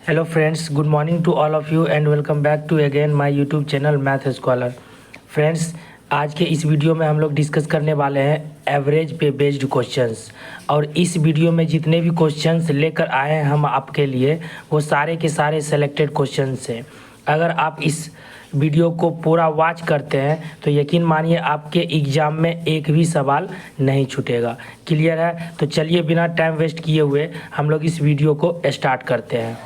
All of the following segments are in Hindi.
Hello friends, good morning to all of you and welcome back to again my YouTube channel Math Scholar. Friends, आज के इस वीडियो में हम लोग डिस्कस करने वाले हैं एवरेज पे बेस्ड क्वेश्चंस। और इस वीडियो में जितने भी क्वेश्चंस लेकर आए हैं हम आपके लिए, वो सारे के सारे सेलेक्टेड क्वेश्चंस हैं। अगर आप इस वीडियो को पूरा वॉच करते हैं तो यकीन मानिए आपके एग्ज़ाम में एक भी सवाल नहीं छूटेगा। क्लियर है? तो चलिए बिना टाइम वेस्ट किए हुए हम लोग इस वीडियो को स्टार्ट करते हैं।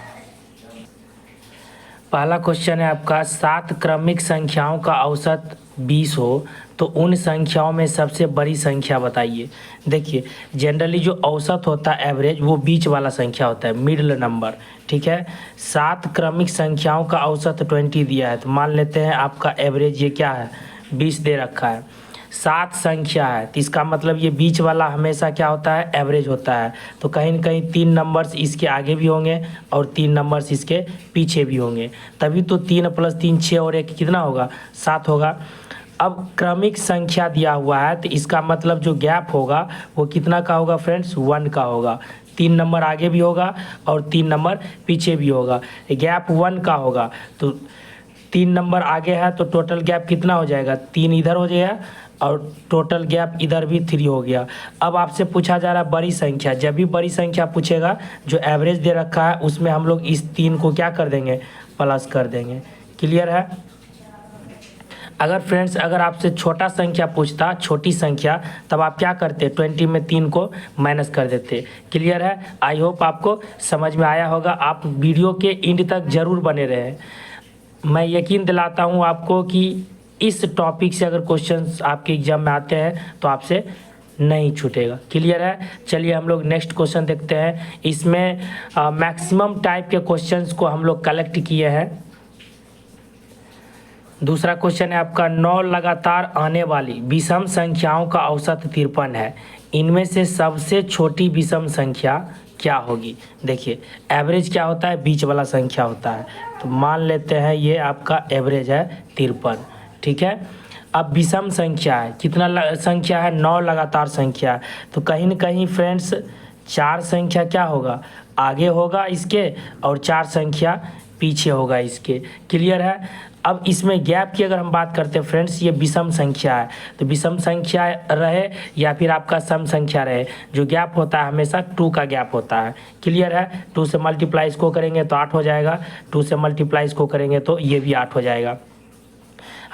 पहला क्वेश्चन है आपका, 7 क्रमिक संख्याओं का औसत 20 हो तो उन संख्याओं में सबसे बड़ी संख्या बताइए। देखिए, जनरली जो औसत होता है एवरेज, वो बीच वाला संख्या होता है, मिडिल नंबर। ठीक है, 7 क्रमिक संख्याओं का औसत 20 दिया है, तो मान लेते हैं आपका एवरेज ये क्या है, 20 दे रखा है। 7 संख्या है तो इसका मतलब ये बीच वाला हमेशा क्या होता है, एवरेज होता है। तो कहीं न कहीं 3 नंबर्स इसके आगे भी होंगे और 3 नंबर्स इसके पीछे भी होंगे, तभी तो 3 + 3 6 और 1 कितना होगा, 7 होगा। अब क्रमिक संख्या दिया हुआ है तो इसका मतलब जो गैप होगा वो कितना का होगा फ्रेंड्स, 1 का होगा। 3 नंबर आगे भी होगा और 3 नंबर पीछे भी होगा। गैप 1 का होगा तो 3 नंबर आगे है तो टोटल गैप कितना हो जाएगा, 3 इधर हो जाएगा और टोटल गैप इधर भी 3 हो गया। अब आपसे पूछा जा रहा है बड़ी संख्या। जब भी बड़ी संख्या पूछेगा, जो एवरेज दे रखा है उसमें हम लोग इस 3 को क्या कर देंगे, प्लस कर देंगे। क्लियर है? अगर फ्रेंड्स अगर आपसे छोटा संख्या पूछता, छोटी संख्या, तब आप क्या करते, 20 में 3 को माइनस कर देते। क्लियर है? आई होप आपको समझ में आया होगा। आप वीडियो के एंड तक ज़रूर बने रहें। मैं यकीन दिलाता हूँ आपको कि इस टॉपिक से अगर क्वेश्चंस आपके एग्जाम में आते हैं तो आपसे नहीं छूटेगा। क्लियर है? चलिए हम लोग नेक्स्ट क्वेश्चन देखते हैं। इसमें मैक्सिमम टाइप के क्वेश्चंस को हम लोग कलेक्ट किए हैं। दूसरा क्वेश्चन है आपका, 9 लगातार आने वाली विषम संख्याओं का औसत 53 है, इनमें से सबसे छोटी विषम संख्या क्या होगी। देखिए, एवरेज क्या होता है, बीच वाला संख्या होता है, तो मान लेते हैं ये आपका एवरेज है 53। ठीक है, अब विषम संख्या है, कितना संख्या है, 9 लगातार संख्या है, तो कहीं ना कहीं फ्रेंड्स 4 संख्या क्या होगा, आगे होगा इसके और 4 संख्या पीछे होगा इसके। क्लियर है? अब इसमें गैप की अगर हम बात करते हैं फ्रेंड्स, ये विषम संख्या है, तो विषम संख्या रहे या फिर आपका सम संख्या रहे, जो गैप होता है हमेशा 2 का गैप होता है। क्लियर है? 2 से मल्टीप्लाई इसको करेंगे तो 8 हो जाएगा, 2 से मल्टीप्लाई इसको करेंगे तो ये भी 8 हो जाएगा।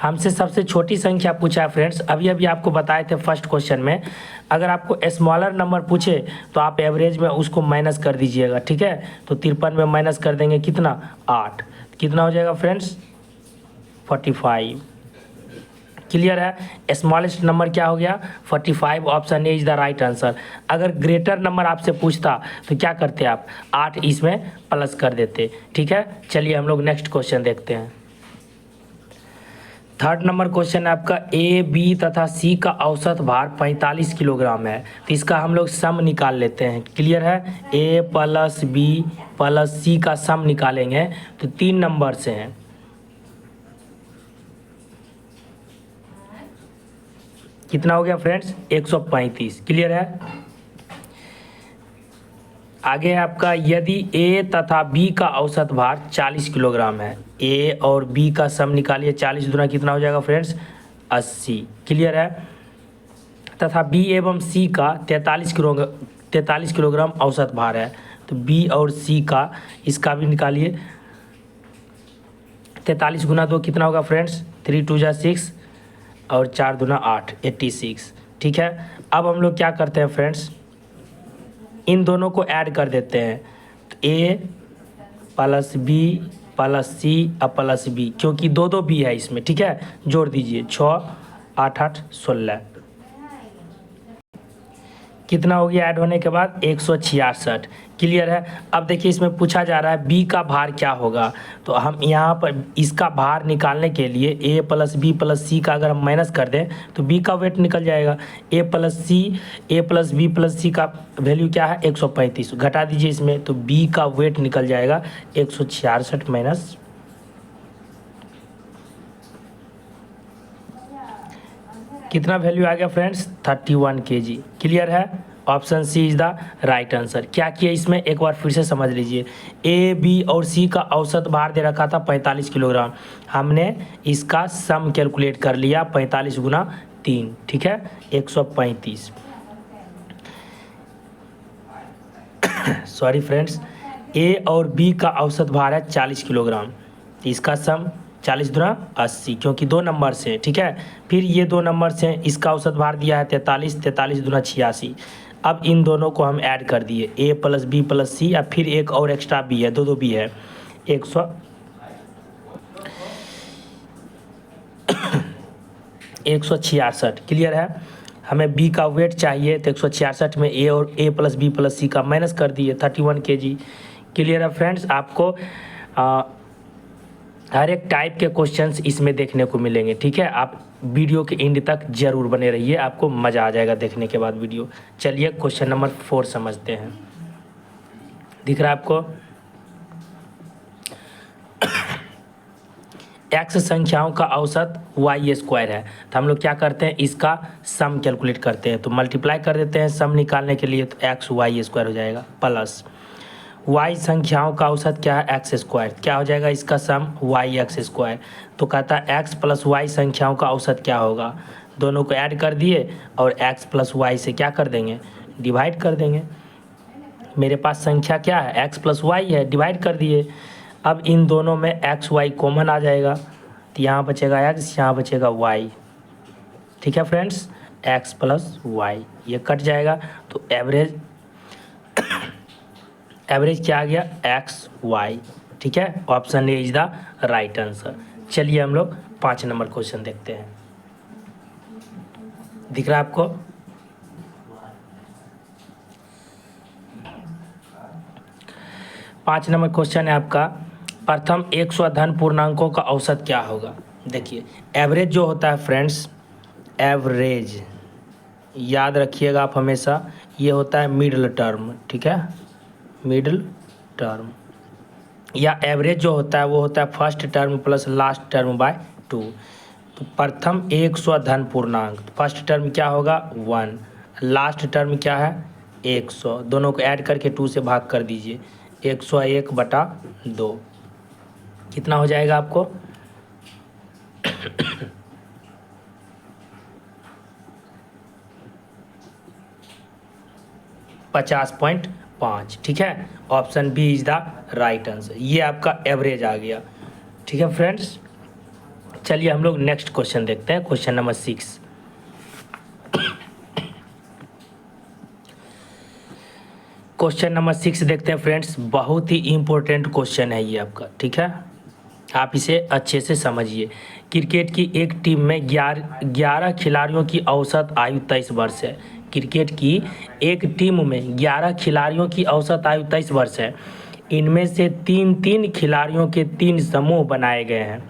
हमसे सबसे छोटी संख्या पूछा है फ्रेंड्स, अभी अभी आपको बताए थे फर्स्ट क्वेश्चन में। अगर आपको स्मॉलर नंबर पूछे तो आप एवरेज में उसको माइनस कर दीजिएगा। ठीक है, तो 53 में माइनस कर देंगे कितना, 8, कितना हो जाएगा फ्रेंड्स, 45। क्लियर है? स्मॉलेस्ट नंबर क्या हो गया, 45। Option A is the right answer. अगर ग्रेटर नंबर आपसे पूछता तो क्या करते आप, 8 इसमें प्लस कर देते। ठीक है, चलिए हम लोग नेक्स्ट क्वेश्चन देखते हैं। थर्ड नंबर क्वेश्चन है आपका, ए बी तथा सी का औसत भार 45 किलोग्राम है, तो इसका हम लोग सम निकाल लेते हैं। क्लियर है? ए प्लस बी प्लस सी का सम निकालेंगे तो 3 नंबर से हैं, कितना हो गया फ्रेंड्स, 135। क्लियर है? आगे है आपका, यदि ए तथा बी का औसत भार 40 किलोग्राम है, ए और बी का सम निकालिए, 40 दूना कितना हो जाएगा फ्रेंड्स, 80। क्लियर है? तथा बी एवं सी का 43 किलोग्राम औसत भार है, तो बी और सी का इसका भी निकालिए। 43 गुना 2 कितना होगा फ्रेंड्स, 3 2 जा 6 और 4 दूना 8, 86। ठीक है, अब हम लोग क्या करते हैं फ्रेंड्स, इन दोनों को ऐड कर देते हैं, तो ए प्लस बी प्लस सी और प्लस बी, क्योंकि 2 बी है इसमें। ठीक है, जोड़ दीजिए, 6 8 8 16, कितना हो गया ऐड होने के बाद, 166। क्लियर है? अब देखिए इसमें पूछा जा रहा है बी का भार क्या होगा, तो हम यहाँ पर इसका भार निकालने के लिए ए प्लस बी प्लस सी का अगर हम माइनस कर दें तो बी का वेट निकल जाएगा। ए प्लस बी प्लस सी का वैल्यू क्या है, 135, घटा दीजिए इसमें, तो बी का वेट निकल जाएगा 166 माइनस, कितना वैल्यू आ गया फ्रेंड्स, 31 kg। क्लियर है? Option c is the right answer. क्या किया इसमें, एक बार फिर से समझ लीजिए। ए, बी और सी का औसत भार दे रखा था 45 किलोग्राम। हमने इसका सम कैलकुलेट कर लिया 45 गुना 3, ठीक है, 135। सॉरी फ्रेंड्स, ए और बी का औसत भार है 40 किलोग्राम। इसका सम 40 दुना 80, क्योंकि 2 नंबर से, ठीक है। फिर ये 2 नंबर से, इसका औसत भार दिया है 43, 43 दुना 86। अब इन दोनों को हम ऐड कर दिए, ए प्लस बी प्लस सी, या फिर एक और एक्स्ट्रा बी है, दो बी है, 166। क्लियर है। हमें बी का वेट चाहिए तो 166 में ए और ए प्लस बी प्लस सी का माइनस कर दिए, 31 kg। क्लियर है फ्रेंड्स। आपको हर एक टाइप के क्वेश्चंस इसमें देखने को मिलेंगे, ठीक है। आप वीडियो के एंड तक जरूर बने रहिए, आपको मज़ा आ जाएगा देखने के बाद वीडियो। चलिए क्वेश्चन नंबर 4 समझते हैं। दिख रहा है आपको, एक्स संख्याओं का औसत वाई स्क्वायर है, तो हम लोग क्या करते हैं, इसका सम कैलकुलेट करते हैं। तो मल्टीप्लाई कर देते हैं सम निकालने के लिए, तो एक्स वाई स्क्वायर हो जाएगा, प्लस वाई संख्याओं का औसत क्या है, एक्स स्क्वायर, क्या हो जाएगा इसका सम, वाई एक्स स्क्वायर। तो कहता है एक्स प्लस वाई संख्याओं का औसत क्या होगा, दोनों को ऐड कर दिए और एक्स प्लस वाई से क्या कर देंगे, डिवाइड कर देंगे। मेरे पास संख्या क्या है, एक्स प्लस वाई है, डिवाइड कर दिए। अब इन दोनों में एक्स वाई कॉमन आ जाएगा, तो यहाँ बचेगा एक्स, यहाँ बचेगा वाई, ठीक है फ्रेंड्स। एक्स प्लस वाई ये कट जाएगा, तो एवरेज क्या आ गया, एक्स वाई, ठीक है। Option A is the right answer. चलिए हम लोग 5 नंबर क्वेश्चन देखते हैं। दिख रहा है आपको, पाँच नंबर क्वेश्चन है आपका, प्रथम 100 धन पूर्णांकों का औसत क्या होगा। देखिए एवरेज जो होता है फ्रेंड्स, एवरेज याद रखिएगा आप हमेशा, ये होता है मिडिल टर्म, ठीक है, मिडिल टर्म, या एवरेज जो होता है वो होता है first term plus last term by 2। तो प्रथम 100 धन पूर्णांक, फर्स्ट टर्म क्या होगा 1, लास्ट टर्म क्या है 100, दोनों को ऐड करके 2 से भाग कर दीजिए, 101/2 कितना हो जाएगा आपको 50.5, ठीक है। Option b is the right answer. ये आपका एवरेज आ गया, ठीक है फ्रेंड्स। चलिए हम लोग नेक्स्ट क्वेश्चन देखते हैं, क्वेश्चन नंबर 6। क्वेश्चन नंबर 6 देखते हैं फ्रेंड्स, बहुत ही इंपॉर्टेंट क्वेश्चन है ये आपका, ठीक है। आप इसे अच्छे से समझिए। क्रिकेट की एक टीम में 11 खिलाड़ियों की औसत आयु 23 वर्ष है। क्रिकेट की एक टीम में 11 खिलाड़ियों की औसत आयु 23 वर्ष है। इनमें से 3 खिलाड़ियों के 3 समूह बनाए गए हैं,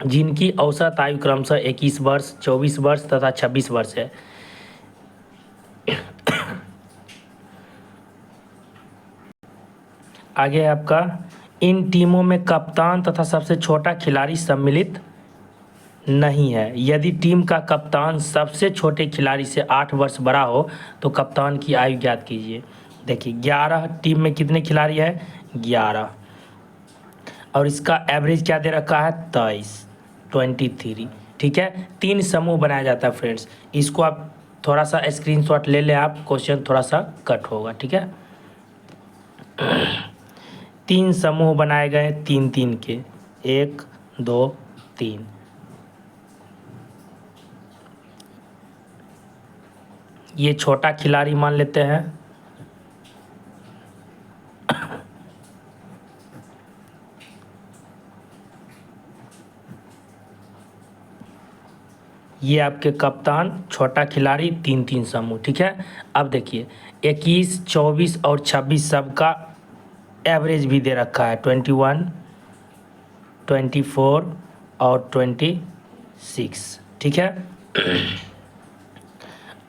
जिनकी औसत आयु क्रमशः 21 वर्ष, 24 वर्ष तथा 26 वर्ष है। आगे आपका, इन टीमों में कप्तान तथा सबसे छोटा खिलाड़ी सम्मिलित नहीं है। यदि टीम का कप्तान सबसे छोटे खिलाड़ी से 8 वर्ष बड़ा हो तो कप्तान की आयु ज्ञात कीजिए। देखिए 11 टीम में कितने खिलाड़ी हैं, 11, और इसका एवरेज क्या दे रखा है 23, ठीक है। 3 समूह बनाया जाता है फ्रेंड्स, इसको आप थोड़ा सा स्क्रीनशॉट ले लें, आप क्वेश्चन थोड़ा सा कट होगा, ठीक है। 3 समूह बनाए गए 3 के, 1 2 3। ये छोटा खिलाड़ी मान लेते हैं, ये आपके कप्तान, छोटा खिलाड़ी, 3 समूह, ठीक है। अब देखिए 21, 24 और 26 सबका एवरेज भी दे रखा है, 21, 24 और 26, ठीक है।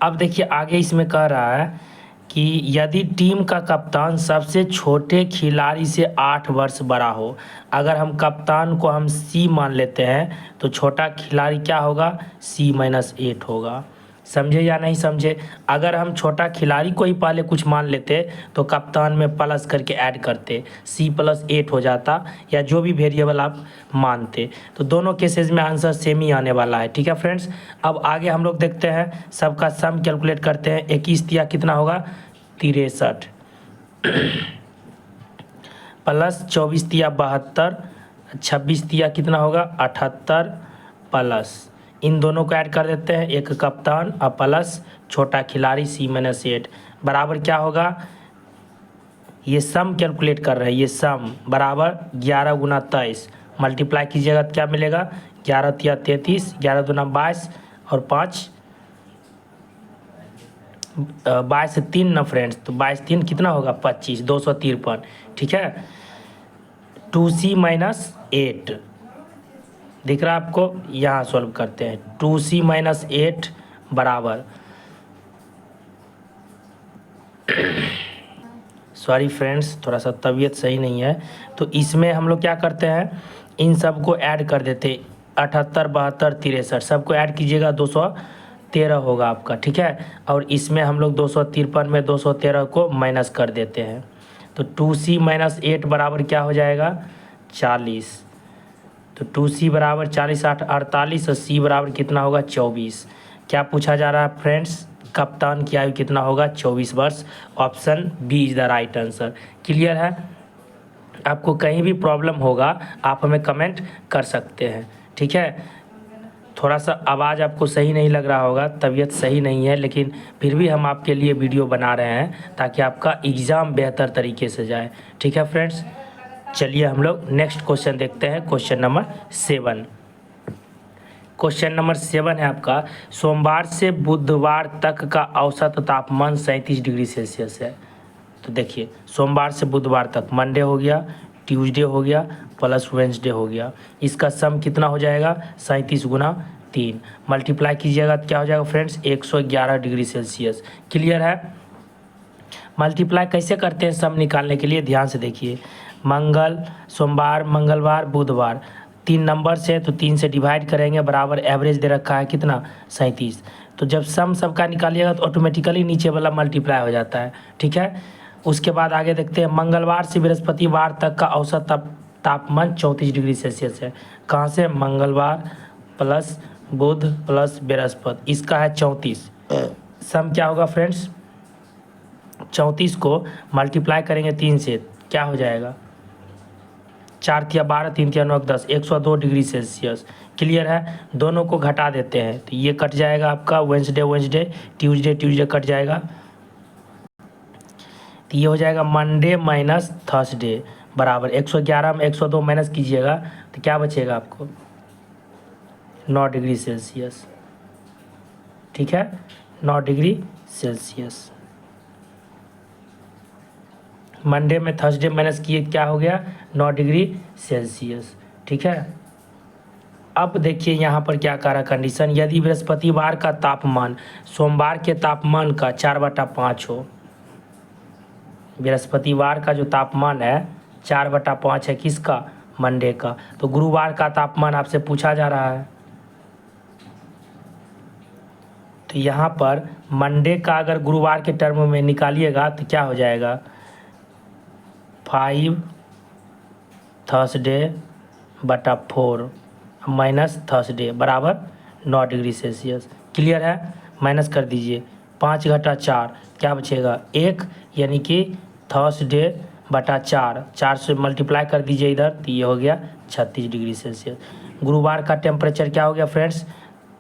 अब देखिए आगे इसमें कह रहा है कि यदि टीम का कप्तान सबसे छोटे खिलाड़ी से 8 वर्ष बड़ा हो, अगर हम कप्तान को सी मान लेते हैं तो छोटा खिलाड़ी क्या होगा, C-8 होगा। समझे या नहीं समझे? अगर हम छोटा खिलाड़ी को ही पहले कुछ मान लेते तो कप्तान में प्लस करके ऐड करते, C+8 हो जाता, या जो भी वेरिएबल आप मानते। तो दोनों केसेस में आंसर सेम ही आने वाला है। ठीक है फ्रेंड्स, अब आगे हम लोग देखते हैं, सबका सम कैलकुलेट करते हैं। 21 तिया कितना होगा? 63 प्लस 24 तिया 72, 26 तिया कितना होगा? 78 प्लस इन दोनों को ऐड कर देते हैं, एक कप्तान और प्लस छोटा खिलाड़ी C-8 बराबर क्या होगा? ये सम कैलकुलेट कर रहे हैं, ये सम बराबर 11 गुना 23 मल्टीप्लाई कीजिएगा तो क्या मिलेगा? 11 तिया 33, 11 दूना 22 और 5 22 3 ना फ्रेंड्स, तो 22 3 कितना होगा? 25, 253। ठीक है, 2C-8 दिख रहा है आपको? यहाँ सॉल्व करते हैं। 2C-8 बराबर सॉरी फ्रेंड्स, थोड़ा सा तबीयत सही नहीं है, तो इसमें हम लोग क्या करते हैं, इन सब को ऐड कर देते। 78 72 63 सबको ऐड कीजिएगा, 213 होगा आपका। ठीक है, और इसमें हम लोग 253 में 213 को माइनस कर देते हैं, तो 2C-8 बराबर क्या हो जाएगा? 40। तो 2C बराबर 40 8 48 और C बराबर कितना होगा? 24। क्या पूछा जा रहा है फ्रेंड्स? कप्तान की आयु कितना होगा? 24 वर्ष। Option b is the right answer. Clear है? आपको कहीं भी प्रॉब्लम होगा आप हमें कमेंट कर सकते हैं। ठीक है, थोड़ा सा आवाज़ आपको सही नहीं लग रहा होगा, तबीयत सही नहीं है, लेकिन फिर भी हम आपके लिए वीडियो बना रहे हैं ताकि आपका एग्ज़ाम बेहतर तरीके से जाए। ठीक है फ्रेंड्स, चलिए हम लोग नेक्स्ट क्वेश्चन देखते हैं। Question number 7। क्वेश्चन नंबर 7 है आपका, सोमवार से बुधवार तक का औसत तापमान 37 डिग्री सेल्सियस है। तो देखिए, सोमवार से बुधवार तक, मंडे हो गया, ट्यूसडे हो गया, प्लस वेंसडे हो गया, इसका सम कितना हो जाएगा? 37 गुना 3 मल्टीप्लाई कीजिएगा तो क्या हो जाएगा फ्रेंड्स? 111 degree Celsius. क्लियर है? मल्टीप्लाई कैसे करते हैं सम निकालने के लिए? ध्यान से देखिए, सोमवार, मंगलवार, बुधवार, 3 नंबर से, तो 3 से डिवाइड करेंगे, बराबर एवरेज दे रखा है कितना? 37। तो जब सम सबका निकालिएगा तो ऑटोमेटिकली नीचे वाला मल्टीप्लाई हो जाता है। ठीक है, उसके बाद आगे देखते हैं, मंगलवार से बृहस्पतिवार तक का औसत तापमान 34 डिग्री सेल्सियस है। कहाँ से? मंगलवार प्लस बुध प्लस बृहस्पति, इसका है 34। सम क्या होगा फ्रेंड्स? 34 को मल्टीप्लाई करेंगे 3 से, क्या हो जाएगा? 4 तिया 12, 3 तिया 9 10, 102 डिग्री सेल्सियस। क्लियर है? दोनों को घटा देते हैं तो ये कट जाएगा आपका, वेंसडे ट्यूसडे कट जाएगा, तो ये हो जाएगा मंडे माइनस थर्सडे बराबर 111 में 102 माइनस कीजिएगा तो क्या बचेगा आपको? 9 डिग्री सेल्सियस। ठीक है, 9 डिग्री सेल्सियस। मंडे में थर्सडे माइनस किए, क्या हो गया? 9 डिग्री सेल्सियस। ठीक है, अब देखिए यहाँ पर क्या कह रहा कंडीशन, यदि बृहस्पतिवार का तापमान सोमवार के तापमान का 4/5 हो, बृहस्पतिवार का जो तापमान है 4/5 है, किसका? मंडे का। तो गुरुवार का तापमान आपसे पूछा जा रहा है, तो यहाँ पर मंडे का अगर गुरुवार के टर्म में निकालिएगा तो क्या हो जाएगा? 5 थर्सडे/4 माइनस थर्सडे बराबर 9 डिग्री सेल्सियस। क्लियर है? माइनस कर दीजिए, 5 घटा 4 क्या बचेगा? 1, यानी कि थर्सडे/4, 4 से मल्टीप्लाई कर दीजिए इधर, तो ये हो गया 36 डिग्री सेल्सियस। गुरुवार का टेम्परेचर क्या हो गया friends?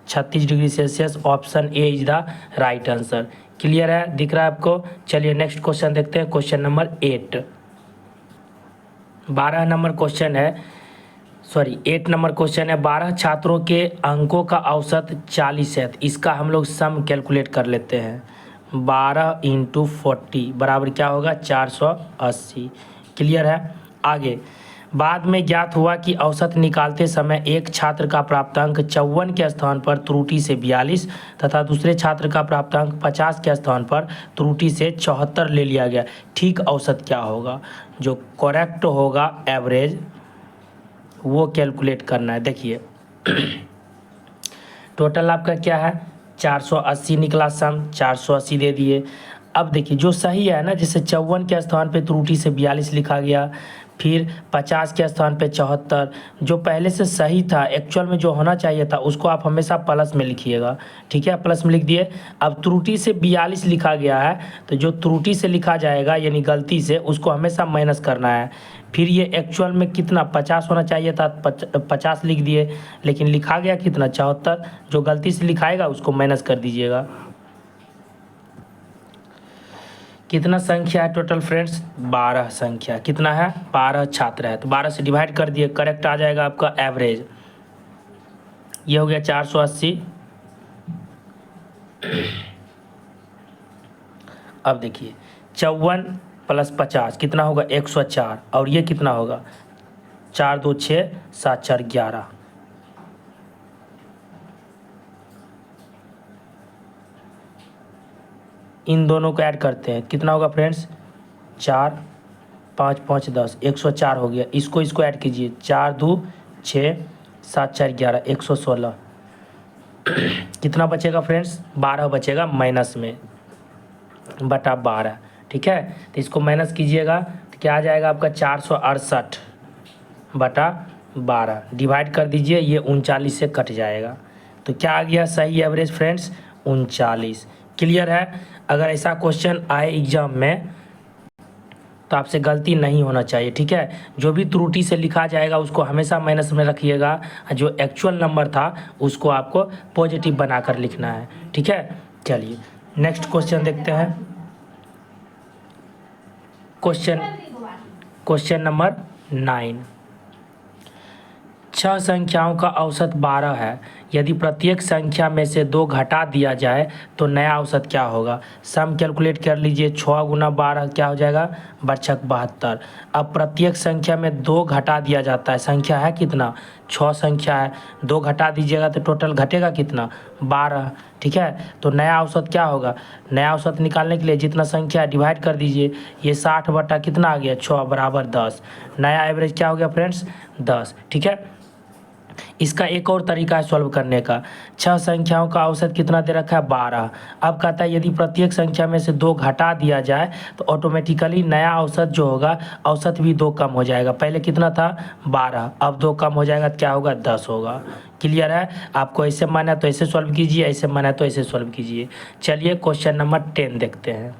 36 degree Celsius. Option A is the right answer. Clear है? दिख रहा है आपको? चलिए नेक्स्ट क्वेश्चन देखते हैं। क्वेश्चन नंबर 8, 12 नंबर क्वेश्चन है, 8 नंबर क्वेश्चन है। 12 छात्रों के अंकों का औसत 40 है, इसका हम लोग सम कैलकुलेट कर लेते हैं। 12 × 40 बराबर क्या होगा? 480। क्लियर है? आगे, बाद में ज्ञात हुआ कि औसत निकालते समय एक छात्र का प्राप्तांक 54 के स्थान पर त्रुटि से 42 तथा दूसरे छात्र का प्राप्तांक 50 के स्थान पर त्रुटि से 74 ले लिया गया। ठीक औसत क्या होगा? जो करेक्ट होगा एवरेज, वो कैलकुलेट करना है। देखिए टोटल आपका क्या है? 480 निकला सम, 480 दे दिए। अब देखिए जो सही है ना, जैसे 54 के स्थान पे त्रुटि से 42 लिखा गया, फिर 50 के स्थान पे 74, जो पहले से सही था एक्चुअल में जो होना चाहिए था उसको आप हमेशा प्लस में लिखिएगा, ठीक है, प्लस में लिख दिए। अब त्रुटि से 42 लिखा गया है, तो जो त्रुटि से लिखा जाएगा यानी गलती से, उसको हमेशा माइनस करना है। फिर ये एक्चुअल में कितना 50 होना चाहिए था, 50 लिख दिए, लेकिन लिखा गया कितना 74, जो गलती से लिखाएगा उसको माइनस कर दीजिएगा। कितना संख्या है टोटल फ्रेंड्स, 12 संख्या। कितना है, 12 छात्र है, तो 12 से डिवाइड कर दिए, करेक्ट आ जाएगा आपका एवरेज। ये हो गया 480। अब देखिए 54 प्लस 50 कितना होगा, 104, और ये कितना होगा, 4 2 6 7 4 11। इन दोनों को ऐड करते हैं, कितना होगा फ्रेंड्स, 4 5 5 10, 104 हो गया। इसको ऐड कीजिए, 4 2 6 7 4 11, 116। कितना बचेगा फ्रेंड्स, 12 बचेगा माइनस में, बटा 12, ठीक है। तो इसको माइनस कीजिएगा तो क्या आ जाएगा आपका, 468 बटा 12, डिवाइड कर दीजिए, ये 39 से कट जाएगा। तो क्या आ गया सही एवरेज फ्रेंड्स, 39। क्लियर है। अगर ऐसा क्वेश्चन आए एग्जाम में तो आपसे गलती नहीं होना चाहिए, ठीक है। जो भी त्रुटि से लिखा जाएगा उसको हमेशा माइनस में रखिएगा, जो एक्चुअल नंबर था उसको आपको पॉजिटिव बनाकर लिखना है, ठीक है। चलिए नेक्स्ट क्वेश्चन देखते हैं। Question number 9। 6 संख्याओं का औसत 12 है, यदि प्रत्येक संख्या में से 2 घटा दिया जाए तो नया औसत क्या होगा। सम कैलकुलेट कर लीजिए, 6 गुना 12 क्या हो जाएगा, बर्छक 72। अब प्रत्येक संख्या में 2 घटा दिया जाता है, संख्या है कितना, 6 संख्या है, 2 घटा दीजिएगा तो टोटल घटेगा कितना, 12, ठीक है। तो नया औसत क्या होगा, नया औसत निकालने के लिए जितना संख्या है डिवाइड कर दीजिए, ये 60 बटा कितना आ गया, 6 बराबर 10। नया एवरेज क्या हो गया फ्रेंड्स, 10, ठीक है। इसका एक और तरीका है सॉल्व करने का। 6 संख्याओं का औसत कितना दे रखा है, 12। अब कहता है यदि प्रत्येक संख्या में से 2 घटा दिया जाए तो ऑटोमेटिकली नया औसत जो होगा, औसत भी 2 कम हो जाएगा। पहले कितना था, 12, अब 2 कम हो जाएगा तो क्या होगा, 10 होगा। क्लियर है। आपको ऐसे माना तो ऐसे सॉल्व कीजिए, ऐसे माना तो ऐसे सॉल्व कीजिए। चलिए क्वेश्चन नंबर 10 देखते हैं।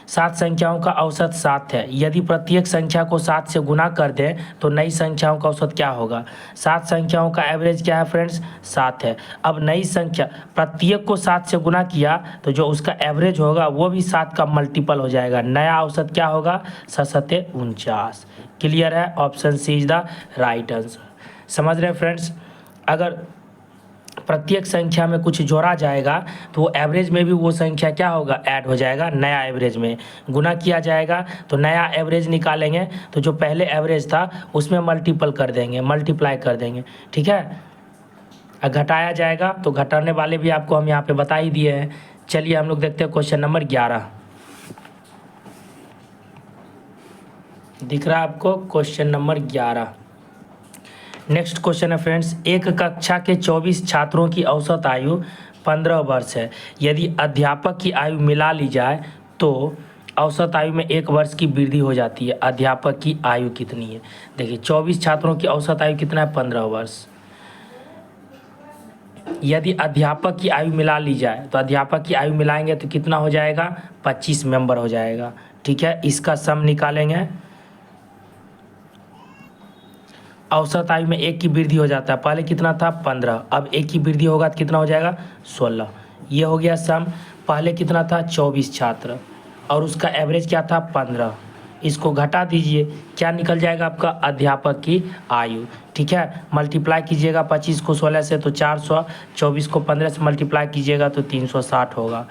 7 संख्याओं का औसत 7 है, यदि प्रत्येक संख्या को 7 से गुना कर दें तो नई संख्याओं का औसत क्या होगा। 7 संख्याओं का एवरेज क्या है फ्रेंड्स, 7 है। अब नई संख्या, प्रत्येक को 7 से गुना किया तो जो उसका एवरेज होगा वो भी 7 का मल्टीपल हो जाएगा। नया औसत क्या होगा, 7 49। क्लियर है, option c is the right answer. समझ रहे हैं फ्रेंड्स। अगर प्रत्येक संख्या में कुछ जोड़ा जाएगा तो वो एवरेज में भी वो संख्या क्या होगा, ऐड हो जाएगा। नया एवरेज में गुना किया जाएगा तो नया एवरेज निकालेंगे, तो जो पहले एवरेज था उसमें मल्टीपल कर देंगे, मल्टीप्लाई कर देंगे, ठीक है। घटाया जाएगा तो घटाने वाले भी आपको हम यहाँ पे बता ही दिए हैं। चलिए हम लोग देखते हैं क्वेश्चन नंबर 11। दिख रहा है आपको क्वेश्चन नंबर 11। नेक्स्ट क्वेश्चन है फ्रेंड्स, एक कक्षा के 24 छात्रों की औसत आयु 15 वर्ष है, यदि अध्यापक की आयु मिला ली जाए तो औसत आयु में 1 वर्ष की वृद्धि हो जाती है। अध्यापक की आयु कितनी है। देखिए 24 छात्रों की औसत आयु कितना है, 15 वर्ष। यदि अध्यापक की आयु मिला ली जाए तो अध्यापक की आयु मिलाएंगे तो कितना हो जाएगा, 25 मेंबर हो जाएगा, ठीक है। इसका सम निकालेंगे, औसत आयु में 1 की वृद्धि हो जाता है। पहले कितना था, 15, अब 1 की वृद्धि होगा तो कितना हो जाएगा, 16। ये हो गया सम। पहले कितना था, 24 छात्र, और उसका एवरेज क्या था, 15। इसको घटा दीजिए, क्या निकल जाएगा आपका, अध्यापक की आयु, ठीक है। मल्टीप्लाई कीजिएगा 25 को 16 से तो 400, 24 को 15 से मल्टीप्लाई कीजिएगा तो 360 होगा।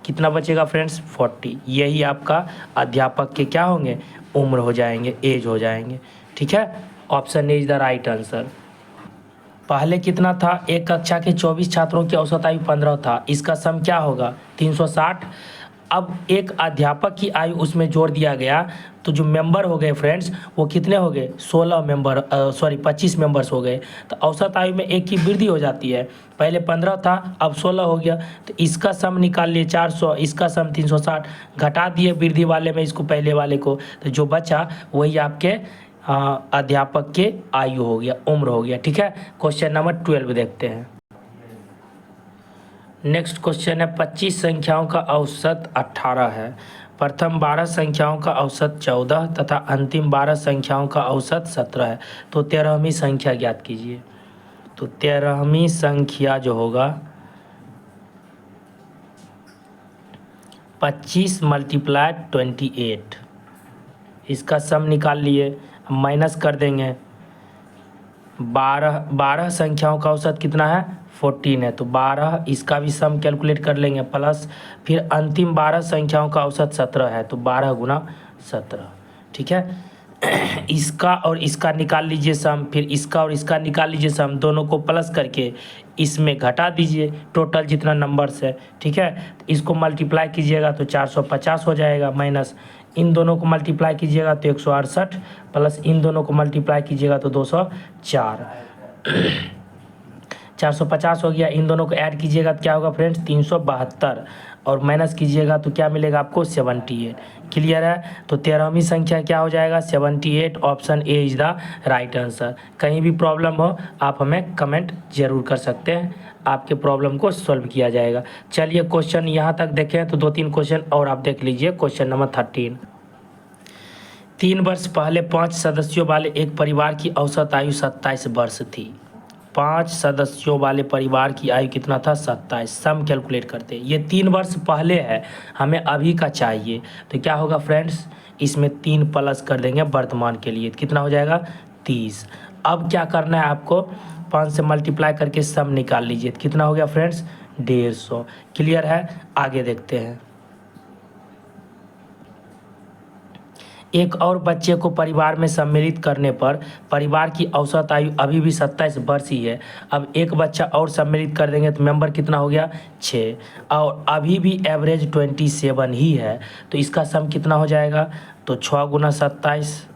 कितना बचेगा फ्रेंड्स, 40। यही आपका अध्यापक के क्या होंगे, उम्र हो जाएंगे, एज हो जाएंगे, ठीक है। Option A is the right answer. पहले कितना था, एक कक्षा के 24 छात्रों की औसत आयु 15 था, इसका सम क्या होगा, 360। अब एक अध्यापक की आयु उसमें जोड़ दिया गया, तो जो मेंबर हो गए फ्रेंड्स वो कितने हो गए, 16 मेंबर, 25 मेंबर्स हो गए। तो औसत आयु में एक की वृद्धि हो जाती है, पहले 15 था अब 16 हो गया। तो इसका सम निकाल लिए 400, इसका सम 360, घटा दिए वृद्धि वाले में इसको पहले वाले को, तो जो बचा वही आपके अध्यापक के आयु हो गया, उम्र हो गया। ठीक है, क्वेश्चन नंबर 12 देखते हैं। नेक्स्ट क्वेश्चन है 25 संख्याओं का औसत 18 है। प्रथम 12 संख्याओं का औसत 14 तथा अंतिम 12 संख्याओं का औसत 17 है। तो 13वीं संख्या ज्ञात कीजिए। तो 13वीं संख्या जो होगा 25 × 28, इसका सम निकाल लिए, माइनस कर देंगे। 12 संख्याओं का औसत कितना है, 14 है, तो 12, इसका भी सम कैलकुलेट कर लेंगे, प्लस फिर अंतिम 12 संख्याओं का औसत 17 है, तो 12 × 17। ठीक है, इसका और इसका निकाल लीजिए सम, फिर इसका और इसका निकाल लीजिए सम, दोनों को प्लस करके इसमें घटा दीजिए टोटल जितना नंबर्स है। ठीक है, तो इसको मल्टीप्लाई कीजिएगा तो 450 हो जाएगा, माइनस इन दोनों को मल्टीप्लाई कीजिएगा तो 168, प्लस इन दोनों को मल्टीप्लाई कीजिएगा तो 204। 450 हो गया, इन दोनों को ऐड कीजिएगा तो क्या होगा फ्रेंड्स, 372, और माइनस कीजिएगा तो क्या मिलेगा आपको, 78। क्लियर है, तो 13वीं संख्या क्या हो जाएगा, 78। Option A is the right answer. कहीं भी प्रॉब्लम हो आप हमें कमेंट जरूर कर सकते हैं, आपके प्रॉब्लम को सॉल्व किया जाएगा। चलिए क्वेश्चन यहाँ तक देखें तो 2-3 क्वेश्चन और आप देख लीजिए। क्वेश्चन नंबर 13, 3 वर्ष पहले 5 सदस्यों वाले एक परिवार की औसत आयु 27 वर्ष थी। 5 सदस्यों वाले परिवार की आयु कितना था, 27। सम कैलकुलेट करते हैं, ये 3 वर्ष पहले है, हमें अभी का चाहिए, तो क्या होगा फ्रेंड्स, इसमें 3 प्लस कर देंगे वर्तमान के लिए, कितना हो जाएगा, 30। अब क्या करना है आपको, 5 से मल्टीप्लाई करके सम निकाल लीजिए, कितना हो गया फ्रेंड्स, 150। क्लियर है, आगे देखते हैं। एक और बच्चे को परिवार में सम्मिलित करने पर परिवार की औसत आयु अभी भी 27 वर्ष ही है। अब एक बच्चा और सम्मिलित कर देंगे तो मेंबर कितना हो गया, 6, और अभी भी एवरेज 27 ही है, तो इसका सम कितना हो जाएगा, तो 6 × 27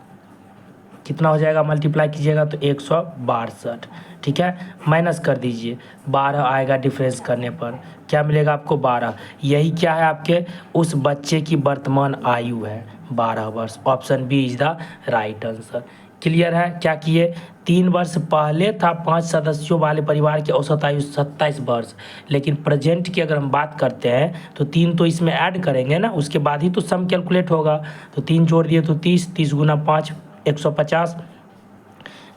कितना हो जाएगा, मल्टीप्लाई कीजिएगा तो 162। ठीक है, माइनस कर दीजिए, 12 आएगा डिफरेंस करने पर, क्या मिलेगा आपको, 12। यही क्या है, आपके उस बच्चे की वर्तमान आयु है, 12 वर्ष। Option b is the right answer. Clear है, क्या किए, 3 वर्ष पहले था 5 सदस्यों वाले परिवार की औसत आयु 27 वर्ष, लेकिन प्रेजेंट की अगर हम बात करते हैं तो 3 तो इसमें ऐड करेंगे ना, उसके बाद ही तो सम कैलकुलेट होगा। तो 3 जोड़ दिए तो 30, 30 × 5 150।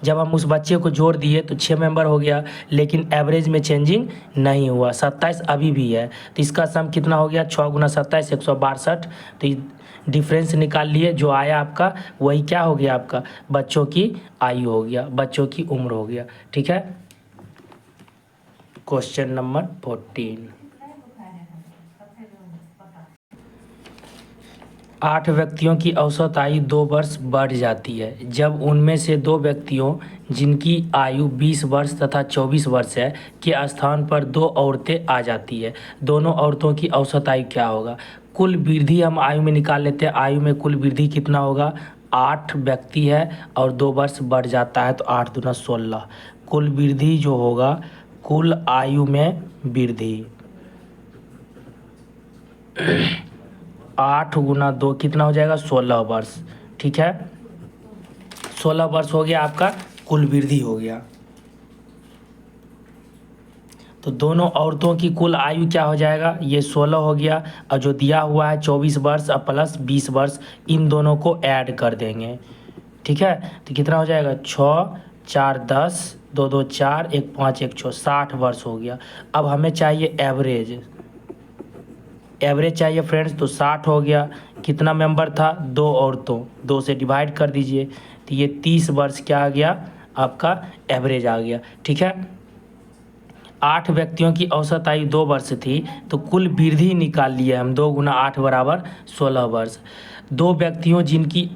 जब हम उस बच्चे को जोड़ दिए तो 6 मेंबर हो गया, लेकिन एवरेज में चेंजिंग नहीं हुआ, 27 अभी भी है, तो इसका सम कितना हो गया, 6 × 27 162। तो डिफरेंस निकाल लिए, जो आया आपका वही क्या हो गया, आपका बच्चों की आयु हो गया, बच्चों की उम्र हो गया। ठीक है, क्वेश्चन नंबर 14, 8 व्यक्तियों की औसत आयु 2 वर्ष बढ़ जाती है जब उनमें से 2 व्यक्तियों जिनकी आयु 20 वर्ष तथा 24 वर्ष है के स्थान पर 2 औरतें आ जाती है। दोनों औरतों की औसत आयु क्या होगा। कुल वृद्धि हम आयु में निकाल लेते हैं, आयु में कुल वृद्धि कितना होगा, 8 व्यक्ति है और 2 वर्ष बढ़ जाता है तो 8 दूना 16। कुल वृद्धि जो होगा, कुल आयु में वृद्धि 8 × 2 कितना हो जाएगा, 16 वर्ष। ठीक है, 16 वर्ष हो गया, आपका कुल वृद्धि हो गया। तो दोनों औरतों की कुल आयु क्या हो जाएगा, ये 16 हो गया, और जो दिया हुआ है 24 वर्ष और प्लस 20 वर्ष, इन दोनों को ऐड कर देंगे। ठीक है, तो कितना हो जाएगा, 6 4 10, 2 2 4, 1 5 1 6, 60 वर्ष हो गया। अब हमें चाहिए एवरेज, एवरेज चाहिए फ्रेंड्स, तो 60 हो गया। कितना मेंबर था, 2 औरतों, 2 से डिवाइड कर दीजिए, तो ये 30 वर्ष क्या आ गया, आपका एवरेज आ गया। ठीक है, 8 व्यक्तियों की औसत आयु 2 वर्ष थी, तो कुल वृद्धि निकाल लिए हम, 2 × 8 = 16 वर्ष। 2 व्यक्तियों जिनकी,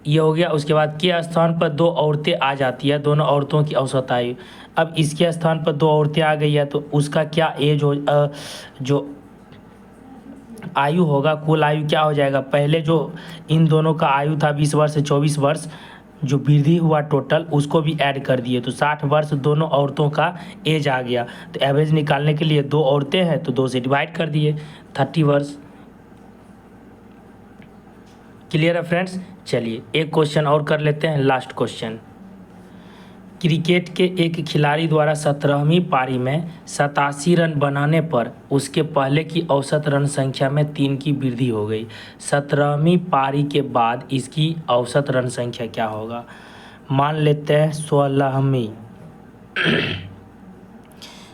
ये हो गया, उसके बाद के स्थान पर 2 औरतें आ जाती है, दोनों औरतों की औसत आयु। अब इसके स्थान पर 2 औरतें आ गई है, तो उसका क्या एज हो, जो आयु होगा, कुल आयु क्या हो जाएगा, पहले जो इन दोनों का आयु था 20 वर्ष से 24 वर्ष, जो वृद्धि हुआ टोटल उसको भी ऐड कर दिए तो 60 वर्ष दोनों औरतों का एज आ गया। तो एवरेज निकालने के लिए 2 औरतें हैं तो 2 से डिवाइड कर दिए 30 वर्ष। क्लियर है फ्रेंड्स। चलिए एक क्वेश्चन और कर लेते हैं, लास्ट क्वेश्चन। क्रिकेट के एक खिलाड़ी द्वारा 17वीं पारी में 87 रन बनाने पर उसके पहले की औसत रन संख्या में 3 की वृद्धि हो गई। 17वीं पारी के बाद इसकी औसत रन संख्या क्या होगा। मान लेते हैं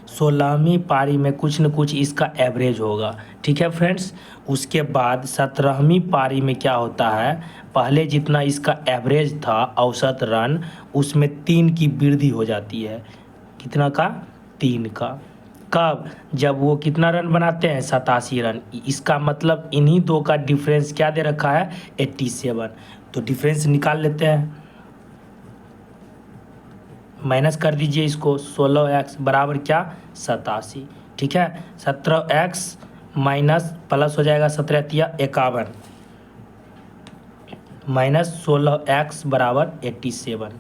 16वीं पारी में कुछ न कुछ इसका एवरेज होगा, ठीक है फ्रेंड्स। उसके बाद 17वीं पारी में क्या होता है, पहले जितना इसका एवरेज था औसत रन उसमें 3 की वृद्धि हो जाती है। कितना का, 3 का। कब, जब वो कितना रन बनाते हैं, 87 रन। इसका मतलब इन्हीं दो का डिफरेंस क्या दे रखा है, 87। तो डिफरेंस निकाल लेते हैं, माइनस कर दीजिए इसको। 16x बराबर क्या, 87, ठीक है। 17x माइनस प्लस हो जाएगा 17 तिया 51 माइनस 16x बराबर 87।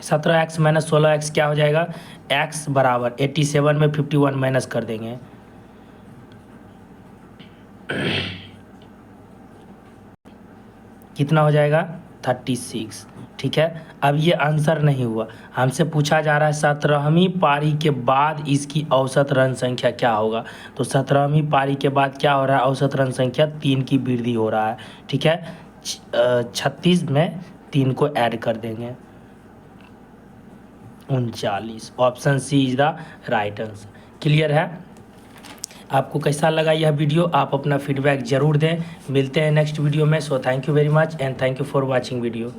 17x माइनस 16x क्या हो जाएगा, x बराबर 87 में 51 माइनस कर देंगे, कितना हो जाएगा, 36, ठीक है। अब ये आंसर नहीं हुआ, हमसे पूछा जा रहा है 17वीं पारी के बाद इसकी औसत रन संख्या क्या होगा। तो 17वीं पारी के बाद क्या हो रहा है, औसत रन संख्या 3 की वृद्धि हो रहा है, ठीक है। 36 में 3 को ऐड कर देंगे, 39। Option c is the right answer. Clear है। आपको कैसा लगा यह वीडियो, आप अपना फीडबैक ज़रूर दें। मिलते हैं नेक्स्ट वीडियो में। So thank you very much and thank you for watching video.